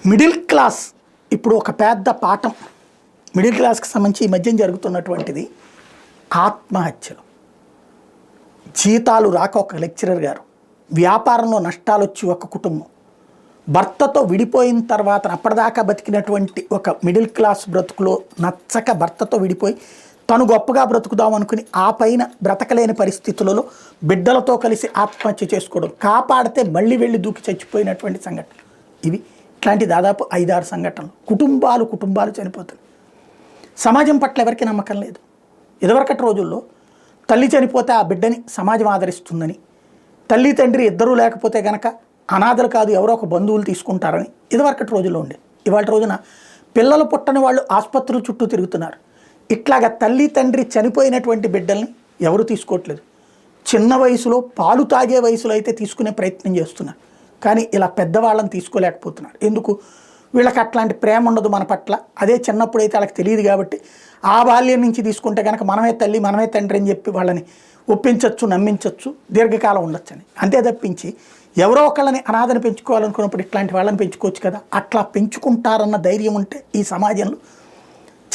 Middle class ఇప్పుడు ఒక పెద్ద పాఠం. మిడిల్ క్లాస్కి సంబంధించి ఈ మధ్య జరుగుతున్నటువంటిది ఆత్మహత్యలు. జీతాలు రాక ఒక లెక్చరర్ గారు, వ్యాపారంలో నష్టాలు వచ్చి ఒక కుటుంబం, భర్తతో విడిపోయిన తర్వాత అప్పటిదాకా బతికినటువంటి ఒక మిడిల్ క్లాస్ బ్రతుకులో నచ్చక భర్తతో విడిపోయి తను గొప్పగా బ్రతుకుదాం అనుకుని ఆ పైన బ్రతకలేని పరిస్థితులలో బిడ్డలతో కలిసి ఆత్మహత్య చేసుకోవడం, కాపాడితే మళ్ళీ వెళ్ళి దూకి చచ్చిపోయినటువంటి సంఘటనలు ఇవి. ఇట్లాంటి దాదాపు 5-6 సంఘటనలు. కుటుంబాలు చనిపోతాయి. సమాజం పట్ల ఎవరికి నమ్మకం లేదు. ఇదివరకటి రోజుల్లో తల్లి చనిపోతే ఆ బిడ్డని సమాజం ఆదరిస్తుందని, తల్లి తండ్రి ఇద్దరూ లేకపోతే కనుక అనాథలు కాదు ఎవరో ఒక బంధువులు తీసుకుంటారని ఇదివరకటి రోజుల్లో ఉండే. ఇవాళ రోజున పిల్లలు పుట్టని వాళ్ళు ఆసుపత్రుల చుట్టూ తిరుగుతున్నారు. ఇట్లాగా తల్లి తండ్రి చనిపోయినటువంటి బిడ్డల్ని ఎవరు తీసుకోవట్లేదు. చిన్న వయసులో పాలు తాగే వయసులో అయితే తీసుకునే ప్రయత్నం చేస్తున్నారు. కానీ ఇలా పెద్దవాళ్ళని తీసుకోలేకపోతున్నారు. ఎందుకు? వీళ్ళకి అట్లాంటి ప్రేమ ఉండదు మన పట్ల. అదే చిన్నప్పుడు అయితే వాళ్ళకి తెలియదు కాబట్టి ఆ బాల్యం నుంచి తీసుకుంటే కనుక మనమే తల్లి మనమే తండ్రి అని చెప్పి వాళ్ళని ఒప్పించవచ్చు, నమ్మించవచ్చు, దీర్ఘకాలం ఉండొచ్చు అని. అంతే తప్పించి ఎవరో ఒకళ్ళని అనాథని పెంచుకోవాలనుకున్నప్పుడు ఇట్లాంటి వాళ్ళని పెంచుకోవచ్చు కదా. అట్లా పెంచుకుంటారన్న ధైర్యం ఉంటే ఈ సమాజంలో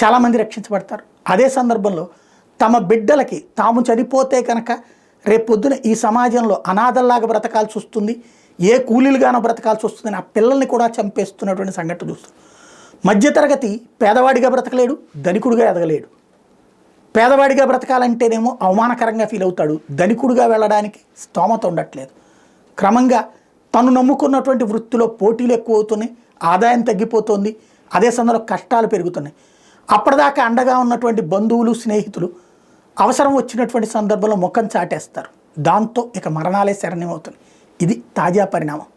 చాలామంది రక్షించబడతారు. అదే సందర్భంలో తమ బిడ్డలకి తాము చనిపోతే కనుక రేపొద్దున ఈ సమాజంలో అనాథల్లాగా బ్రతకాల్సి వస్తుంది, ఏ కూలీలుగానో బ్రతకాల్సి వస్తుందని ఆ పిల్లల్ని కూడా చంపేస్తున్నటువంటి సంఘటన చూస్తాం. మధ్యతరగతి పేదవాడిగా బ్రతకలేడు, ధనికుడిగా ఎదగలేడు. పేదవాడిగా బ్రతకాలంటేనేమో అవమానకరంగా ఫీల్ అవుతాడు, ధనికుడిగా వెళ్ళడానికి స్తోమత ఉండట్లేదు. క్రమంగా తను నమ్ముకున్నటువంటి వృత్తిలో పోటీలు ఎక్కువ అవుతున్నాయి, ఆదాయం తగ్గిపోతుంది, అదే సమయంలో కష్టాలు పెరుగుతున్నాయి. అప్పటిదాకా అండగా ఉన్నటువంటి బంధువులు, స్నేహితులు అవసరం వచ్చినటువంటి సందర్భంలో ముఖం చాటేస్తారు. దాంతో ఇక మరణాలే శరణ్యమవుతున్నాయి. ఇది తాజా పరిణామం.